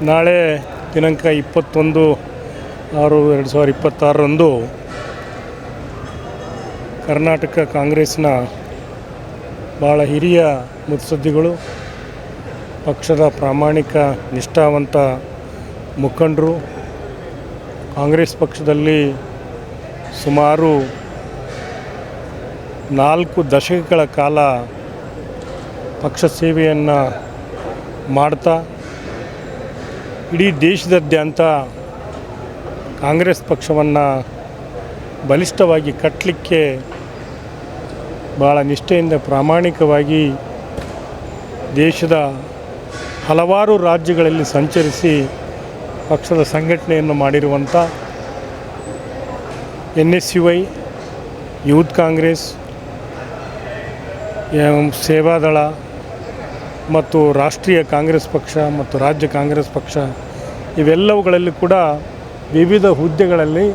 ನಾಳೆ ದಿನಾಂಕ 21/6/2026 ಕರ್ನಾಟಕ ಕಾಂಗ್ರೆಸ್ನ ಭಾಳ ಹಿರಿಯ ಮುತ್ಸದ್ದಿಗಳು, ಪಕ್ಷದ ಪ್ರಾಮಾಣಿಕ ನಿಷ್ಠಾವಂತ ಮುಖಂಡರು, ಕಾಂಗ್ರೆಸ್ ಪಕ್ಷದಲ್ಲಿ ಸುಮಾರು 4 ದಶಕಗಳ ಕಾಲ ಪಕ್ಷ ಸೇವೆಯನ್ನು ಮಾಡ್ತಾ ಇಡೀ ದೇಶದಾದ್ಯಂತ ಕಾಂಗ್ರೆಸ್ ಪಕ್ಷವನ್ನು ಬಲಿಷ್ಠವಾಗಿ ಕಟ್ಟಲಿಕ್ಕೆ ಭಾಳ ನಿಷ್ಠೆಯಿಂದ ಪ್ರಾಮಾಣಿಕವಾಗಿ ದೇಶದ ಹಲವಾರು ರಾಜ್ಯಗಳಲ್ಲಿ ಸಂಚರಿಸಿ ಪಕ್ಷದ ಸಂಘಟನೆಯನ್ನು ಮಾಡಿರುವಂಥ NSUI, ಯೂತ್ ಕಾಂಗ್ರೆಸ್, ಸೇವಾದಳ ಮತ್ತು ರಾಷ್ಟ್ರೀಯ ಕಾಂಗ್ರೆಸ್ ಪಕ್ಷ ಮತ್ತು ರಾಜ್ಯ ಕಾಂಗ್ರೆಸ್ ಪಕ್ಷ ಇವೆಲ್ಲವುಗಳಲ್ಲಿ ಕೂಡ ವಿವಿಧ ಹುದ್ದೆಗಳಲ್ಲಿ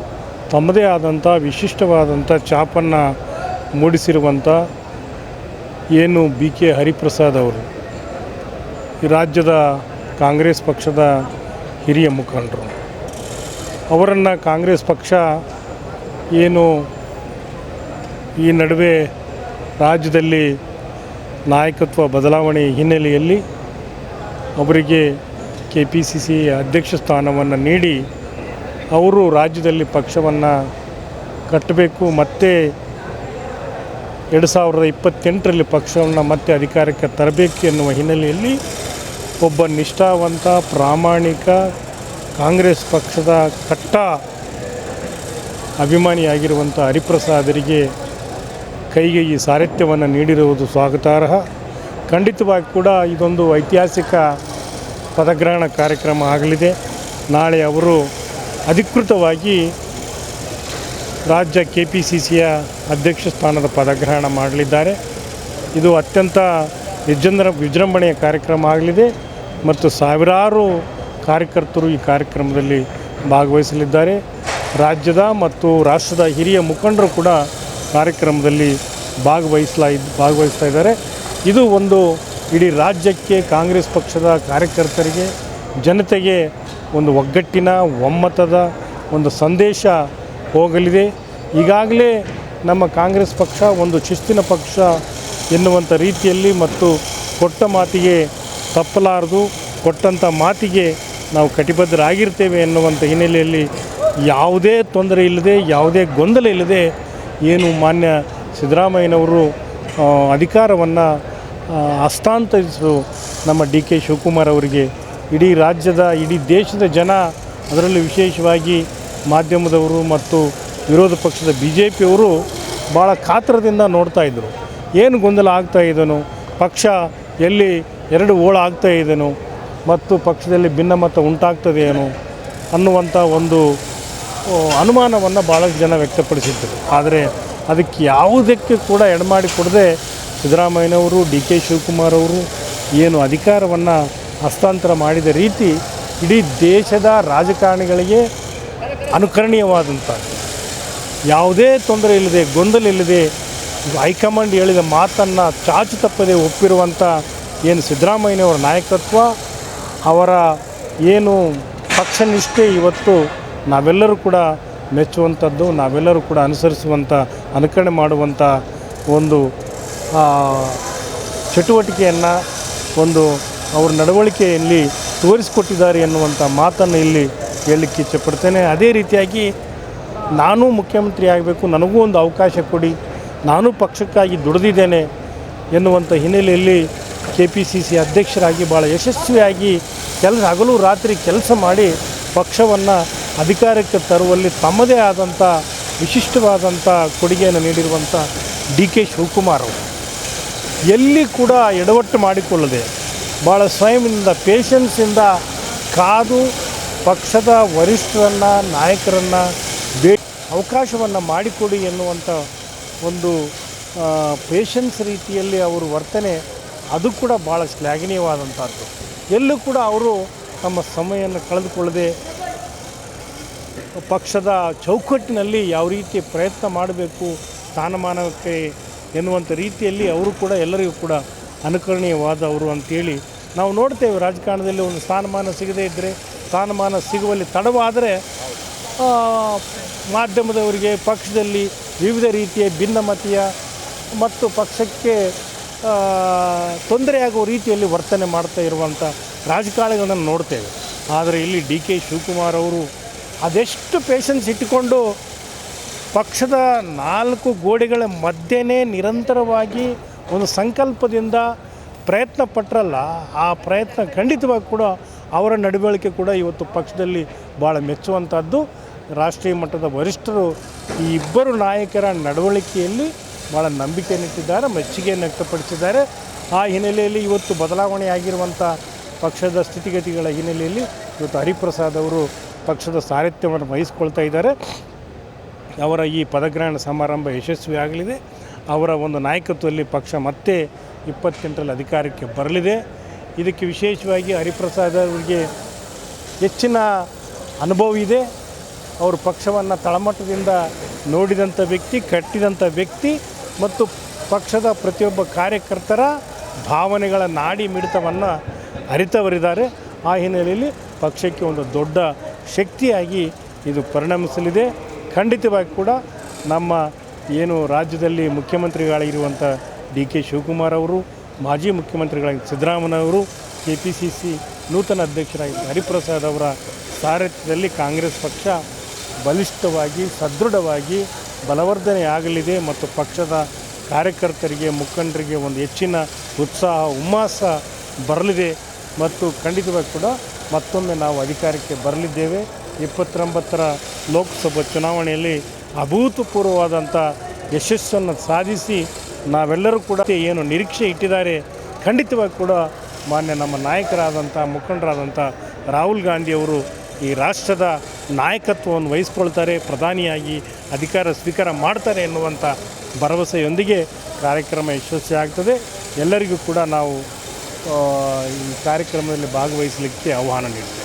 ತಮ್ಮದೇ ಆದಂಥ ವಿಶಿಷ್ಟವಾದಂಥ ಛಾಪನ್ನು ಮೂಡಿಸಿರುವಂಥ ಏನು BK ಹರಿಪ್ರಸಾದ್ ಅವರು ಈ ರಾಜ್ಯದ ಕಾಂಗ್ರೆಸ್ ಪಕ್ಷದ ಹಿರಿಯ ಮುಖಂಡರು. ಅವರನ್ನು ಕಾಂಗ್ರೆಸ್ ಪಕ್ಷ ಏನು ಈ ನಡುವೆ ರಾಜ್ಯದಲ್ಲಿ ನಾಯಕತ್ವ ಬದಲಾವಣೆ ಹಿನ್ನೆಲೆಯಲ್ಲಿ ಅವರಿಗೆ KPCC ಅಧ್ಯಕ್ಷ ಸ್ಥಾನವನ್ನು ನೀಡಿ ಅವರು ರಾಜ್ಯದಲ್ಲಿ ಪಕ್ಷವನ್ನು ಕಟ್ಟಬೇಕು, ಮತ್ತು 2028ರಲ್ಲಿ ಪಕ್ಷವನ್ನು ಮತ್ತೆ ಅಧಿಕಾರಕ್ಕೆ ತರಬೇಕು ಎನ್ನುವ ಹಿನ್ನೆಲೆಯಲ್ಲಿ ಒಬ್ಬ ನಿಷ್ಠಾವಂತ ಪ್ರಾಮಾಣಿಕ ಕಾಂಗ್ರೆಸ್ ಪಕ್ಷದ ಕಟ್ಟ ಅಭಿಮಾನಿಯಾಗಿರುವಂಥ ಹರಿಪ್ರಸಾದರಿಗೆ ಕೈಗೆ ಈ ಸಾರಥ್ಯವನ್ನು ನೀಡಿರುವುದು ಸ್ವಾಗತಾರ್ಹ. ಖಂಡಿತವಾಗಿ ಕೂಡ ಇದೊಂದು ಐತಿಹಾಸಿಕ ಪದಗ್ರಹಣ ಕಾರ್ಯಕ್ರಮ ಆಗಲಿದೆ. ನಾಳೆ ಅವರು ಅಧಿಕೃತವಾಗಿ ರಾಜ್ಯ KPCCಯ ಅಧ್ಯಕ್ಷ ಸ್ಥಾನದ ಪದಗ್ರಹಣ ಮಾಡಲಿದ್ದಾರೆ. ಇದು ಅತ್ಯಂತ ವಿಜೃಂಭಣೆಯ ಕಾರ್ಯಕ್ರಮ ಆಗಲಿದೆ ಮತ್ತು ಸಾವಿರಾರು ಕಾರ್ಯಕರ್ತರು ಈ ಕಾರ್ಯಕ್ರಮದಲ್ಲಿ ಭಾಗವಹಿಸಲಿದ್ದಾರೆ. ರಾಜ್ಯದ ಮತ್ತು ರಾಷ್ಟ್ರದ ಹಿರಿಯ ಮುಖಂಡರು ಕೂಡ ಕಾರ್ಯಕ್ರಮದಲ್ಲಿ ಭಾಗವಹಿಸ್ತಾ ಇದ್ದಾರೆ. ಇದು ಒಂದು ಇಡೀ ರಾಜ್ಯಕ್ಕೆ, ಕಾಂಗ್ರೆಸ್ ಪಕ್ಷದ ಕಾರ್ಯಕರ್ತರಿಗೆ, ಜನತೆಗೆ ಒಂದು ಒಗ್ಗಟ್ಟಿನ ಒಮ್ಮತದ ಒಂದು ಸಂದೇಶ ಹೋಗಲಿದೆ. ಈಗಾಗಲೇ ನಮ್ಮ ಕಾಂಗ್ರೆಸ್ ಪಕ್ಷ ಒಂದು ಶಿಸ್ತಿನ ಪಕ್ಷ ಎನ್ನುವಂಥ ರೀತಿಯಲ್ಲಿ ಮತ್ತು ಕೊಟ್ಟ ಮಾತಿಗೆ ತಪ್ಪಲಾರದು, ಕೊಟ್ಟಂಥ ಮಾತಿಗೆ ನಾವು ಕಟಿಬದ್ಧರಾಗಿರ್ತೇವೆ ಎನ್ನುವಂಥ ಹಿನ್ನೆಲೆಯಲ್ಲಿ ಯಾವುದೇ ತೊಂದರೆ ಇಲ್ಲದೆ, ಯಾವುದೇ ಗೊಂದಲ ಇಲ್ಲದೆ ಏನು ಮಾನ್ಯ ಸಿದ್ದರಾಮಯ್ಯನವರು ಅಧಿಕಾರವನ್ನು ಹಸ್ತಾಂತರಿಸಲು ನಮ್ಮ DK ಶಿವಕುಮಾರ್ ಅವರಿಗೆ ಇಡೀ ರಾಜ್ಯದ, ಇಡೀ ದೇಶದ ಜನ, ಅದರಲ್ಲಿ ವಿಶೇಷವಾಗಿ ಮಾಧ್ಯಮದವರು ಮತ್ತು ವಿರೋಧ ಪಕ್ಷದ BJPಯವರು ಭಾಳ ಕಾತರದಿಂದ ನೋಡ್ತಾಯಿದ್ರು. ಏನು ಗೊಂದಲ ಆಗ್ತಾಯಿದ್ದನು, ಪಕ್ಷ ಎಲ್ಲಿ 2 ಓಳ ಆಗ್ತಾಯಿದ್ದನು ಮತ್ತು ಪಕ್ಷದಲ್ಲಿ ಭಿನ್ನಮತ ಉಂಟಾಗ್ತದೆಯೇನು ಅನ್ನುವಂಥ ಒಂದು ಅನುಮಾನವನ್ನು ಭಾಳಷ್ಟು ಜನ ವ್ಯಕ್ತಪಡಿಸಿದ್ದರು. ಆದರೆ ಅದಕ್ಕೆ ಯಾವುದಕ್ಕೆ ಕೂಡ ಎಡಮಾಡಿ ಕೊಡದೆ ಸಿದ್ದರಾಮಯ್ಯನವರು, DK ಶಿವಕುಮಾರ್ ಅವರು ಏನು ಅಧಿಕಾರವನ್ನು ಹಸ್ತಾಂತರ ಮಾಡಿದ ರೀತಿ ಇಡೀ ದೇಶದ ರಾಜಕಾರಣಿಗಳಿಗೆ ಅನುಕರಣೀಯವಾದಂಥ, ಯಾವುದೇ ತೊಂದರೆ ಇಲ್ಲದೆ, ಗೊಂದಲ ಇಲ್ಲದೆ ಹೈಕಮಾಂಡ್ ಹೇಳಿದ ಮಾತನ್ನು ಚಾಚು ತಪ್ಪದೆ ಒಪ್ಪಿರುವಂಥ ಏನು ಸಿದ್ದರಾಮಯ್ಯನವರ ನಾಯಕತ್ವ, ಅವರ ಏನು ಪಕ್ಷನಿಷ್ಠೆ ಇವತ್ತು ನಾವೆಲ್ಲರೂ ಕೂಡ ಮೆಚ್ಚುವಂಥದ್ದು, ನಾವೆಲ್ಲರೂ ಕೂಡ ಅನುಸರಿಸುವಂಥ, ಅನುಕರಣೆ ಮಾಡುವಂಥ ಒಂದು ಚಟುವಟಿಕೆಯನ್ನು ಒಂದು ಅವ್ರ ನಡವಳಿಕೆಯಲ್ಲಿ ತೋರಿಸಿಕೊಟ್ಟಿದ್ದಾರೆ ಎನ್ನುವಂಥ ಮಾತನ್ನು ಇಲ್ಲಿ ಹೇಳಲಿಕ್ಕೆ ಇಚ್ಛೆಪಡ್ತೇನೆ. ಅದೇ ರೀತಿಯಾಗಿ ನಾನು ಮುಖ್ಯಮಂತ್ರಿ ಆಗಬೇಕು, ನನಗೂ ಒಂದು ಅವಕಾಶ ಕೊಡಿ, ನಾನು ಪಕ್ಷಕ್ಕಾಗಿ ದುಡಿದಿದ್ದೇನೆ ಎನ್ನುವಂಥ ಹಿನ್ನೆಲೆಯಲ್ಲಿ KPCC ಅಧ್ಯಕ್ಷರಾಗಿ ಭಾಳ ಯಶಸ್ವಿಯಾಗಿ ಹಗಲು ರಾತ್ರಿ ಕೆಲಸ ಮಾಡಿ ಪಕ್ಷವನ್ನು ಅಧಿಕಾರಕ್ಕೆ ತರುವಲ್ಲಿ ತಮ್ಮದೇ ಆದಂಥ ವಿಶಿಷ್ಟವಾದಂಥ ಕೊಡುಗೆಯನ್ನು ನೀಡಿರುವಂಥ DK ಶಿವಕುಮಾರ್ ಅವರು ಎಲ್ಲಿ ಕೂಡ ಎಡವಟ್ಟು ಮಾಡಿಕೊಳ್ಳದೆ ಭಾಳ ಸ್ವಯಂನಿಂದ, ಪೇಷನ್ಸಿಂದ ಕಾದು ಪಕ್ಷದ ವರಿಷ್ಠರನ್ನು, ನಾಯಕರನ್ನು ಅವಕಾಶವನ್ನು ಮಾಡಿಕೊಡಿ ಎನ್ನುವಂಥ ಒಂದು ಪೇಷನ್ಸ್ ರೀತಿಯಲ್ಲಿ ಅವರು ವರ್ತನೆ, ಅದು ಕೂಡ ಭಾಳ ಶ್ಲಾಘನೀಯವಾದಂಥದ್ದು. ಎಲ್ಲೂ ಕೂಡ ಅವರು ತಮ್ಮ ಸಮಯವನ್ನು ಕಳೆದುಕೊಳ್ಳದೆ ಪಕ್ಷದ ಚೌಕಟ್ಟಿನಲ್ಲಿ ಯಾವ ರೀತಿ ಪ್ರಯತ್ನ ಮಾಡಬೇಕು ಸ್ಥಾನಮಾನಕ್ಕೆ ಎನ್ನುವಂಥ ರೀತಿಯಲ್ಲಿ ಅವರು ಕೂಡ ಎಲ್ಲರಿಗೂ ಕೂಡ ಅನುಕರಣೀಯವಾದವರು ಅಂತೇಳಿ ನಾವು ನೋಡ್ತೇವೆ ರಾಜಕಾರಣದಲ್ಲಿ ಒಂದು ಸ್ಥಾನಮಾನ ಸಿಗದೇ ಇದ್ದರೆ, ಸ್ಥಾನಮಾನ ಸಿಗುವಲ್ಲಿ ತಡವಾದರೆ ಮಾಧ್ಯಮದವರಿಗೆ ಪಕ್ಷದಲ್ಲಿ ವಿವಿಧ ರೀತಿಯ ಭಿನ್ನಮತೀಯ ಮತ್ತು ಪಕ್ಷಕ್ಕೆ ತೊಂದರೆಯಾಗುವ ರೀತಿಯಲ್ಲಿ ವರ್ತನೆ ಮಾಡ್ತಾ ಇರುವಂಥ ರಾಜಕಾರಣಿಗಳನ್ನು ನೋಡ್ತೇವೆ. ಆದರೆ ಇಲ್ಲಿ ಡಿ ಕೆ ಶಿವಕುಮಾರ್ ಅವರು ಅದೆಷ್ಟು ಪೇಷನ್ಸ್ ಇಟ್ಟುಕೊಂಡು ಪಕ್ಷದ 4 ಗೋಡೆಗಳ ಮಧ್ಯೆನೇ ನಿರಂತರವಾಗಿ ಒಂದು ಸಂಕಲ್ಪದಿಂದ ಪ್ರಯತ್ನ ಪಟ್ಟರಲ್ಲ, ಆ ಪ್ರಯತ್ನ ಖಂಡಿತವಾಗಿ ಕೂಡ ಅವರ ನಡವಳಿಕೆ ಕೂಡ ಇವತ್ತು ಪಕ್ಷದಲ್ಲಿ ಭಾಳ ಮೆಚ್ಚುವಂಥದ್ದು. ರಾಷ್ಟ್ರೀಯ ಮಟ್ಟದ ವರಿಷ್ಠರು ಈ ಇಬ್ಬರು ನಾಯಕರ ನಡವಳಿಕೆಯಲ್ಲಿ ಭಾಳ ನಂಬಿಕೆಯನ್ನಿಟ್ಟಿದ್ದಾರೆ, ಮೆಚ್ಚುಗೆಯನ್ನು ವ್ಯಕ್ತಪಡಿಸಿದ್ದಾರೆ. ಆ ಹಿನ್ನೆಲೆಯಲ್ಲಿ ಇವತ್ತು ಬದಲಾವಣೆ ಆಗಿರುವಂಥ ಪಕ್ಷದ ಸ್ಥಿತಿಗತಿಗಳ ಹಿನ್ನೆಲೆಯಲ್ಲಿ ಇವತ್ತು ಹರಿಪ್ರಸಾದ್ ಅವರು ಪಕ್ಷದ ಸಾರಥ್ಯವನ್ನು ವಹಿಸ್ಕೊಳ್ತಾ ಇದ್ದಾರೆ. ಅವರ ಈ ಪದಗ್ರಹಣ ಸಮಾರಂಭ ಯಶಸ್ವಿ ಆಗಲಿದೆ. ಅವರ ಒಂದು ನಾಯಕತ್ವದಲ್ಲಿ ಪಕ್ಷ ಮತ್ತೆ 28ರಲ್ಲಿ ಅಧಿಕಾರಕ್ಕೆ ಬರಲಿದೆ. ಇದಕ್ಕೆ ವಿಶೇಷವಾಗಿ ಹರಿಪ್ರಸಾದ್ ಅವರಿಗೆ ಹೆಚ್ಚಿನ ಅನುಭವ ಇದೆ. ಅವರು ಪಕ್ಷವನ್ನು ತಳಮಟ್ಟದಿಂದ ನೋಡಿದಂಥ ವ್ಯಕ್ತಿ, ಕಟ್ಟಿದಂಥ ವ್ಯಕ್ತಿ ಮತ್ತು ಪಕ್ಷದ ಪ್ರತಿಯೊಬ್ಬ ಕಾರ್ಯಕರ್ತರ ಭಾವನೆಗಳ ನಾಡಿ ಮಿಡಿತವನ್ನು ಅರಿತವರಿದ್ದಾರೆ. ಆ ಹಿನ್ನೆಲೆಯಲ್ಲಿ ಪಕ್ಷಕ್ಕೆ ಒಂದು ದೊಡ್ಡ ಶಕ್ತಿಯಾಗಿ ಇದು ಪರಿಣಮಿಸಲಿದೆ. ಖಂಡಿತವಾಗಿ ಕೂಡ ನಮ್ಮ ಏನು ರಾಜ್ಯದಲ್ಲಿ ಮುಖ್ಯಮಂತ್ರಿಗಳಾಗಿರುವಂಥ ಡಿ ಕೆ ಶಿವಕುಮಾರ್ ಅವರು, ಮಾಜಿ ಮುಖ್ಯಮಂತ್ರಿಗಳಾಗಿ ಸಿದ್ದರಾಮಯ್ಯವರು, KPCC ನೂತನ ಅಧ್ಯಕ್ಷರಾಗಿ ಹರಿಪ್ರಸಾದ್ ಅವರ ಸಾರಥ್ಯದಲ್ಲಿ ಕಾಂಗ್ರೆಸ್ ಪಕ್ಷ ಬಲಿಷ್ಠವಾಗಿ ಸದೃಢವಾಗಿ ಬಲವರ್ಧನೆಯಾಗಲಿದೆ ಮತ್ತು ಪಕ್ಷದ ಕಾರ್ಯಕರ್ತರಿಗೆ, ಮುಖಂಡರಿಗೆ ಒಂದು ಹೆಚ್ಚಿನ ಉತ್ಸಾಹ ಹುಮ್ಮಾಸ ಬರಲಿದೆ ಮತ್ತು ಖಂಡಿತವಾಗಿ ಕೂಡ ಮತ್ತೊಮ್ಮೆ ನಾವು ಅಧಿಕಾರಕ್ಕೆ ಬರಲಿದ್ದೇವೆ. 29ರ ಲೋಕಸಭಾ ಚುನಾವಣೆಯಲ್ಲಿ ಅಭೂತಪೂರ್ವವಾದಂಥ ಯಶಸ್ಸನ್ನು ಸಾಧಿಸಿ ನಾವೆಲ್ಲರೂ ಕೂಡ ಏನು ನಿರೀಕ್ಷೆ ಇಟ್ಟಿದ್ದಾರೆ, ಖಂಡಿತವಾಗಿ ಕೂಡ ಮಾನ್ಯ ನಮ್ಮ ನಾಯಕರಾದಂಥ ಮುಖಂಡರಾದಂಥ ರಾಹುಲ್ ಗಾಂಧಿಯವರು ಈ ರಾಷ್ಟ್ರದ ನಾಯಕತ್ವವನ್ನು ವಹಿಸ್ಕೊಳ್ತಾರೆ, ಪ್ರಧಾನಿಯಾಗಿ ಅಧಿಕಾರ ಸ್ವೀಕಾರ ಮಾಡ್ತಾರೆ ಎನ್ನುವಂಥ ಭರವಸೆಯೊಂದಿಗೆ ಕಾರ್ಯಕ್ರಮ ಯಶಸ್ವಿ ಆಗ್ತದೆ. ಎಲ್ಲರಿಗೂ ಕೂಡ ನಾವು ಈ ಕಾರ್ಯಕ್ರಮದಲ್ಲಿ ಭಾಗವಹಿಸಲಿಕ್ಕೆ ಆಹ್ವಾನ ನೀಡ್ತೇವೆ.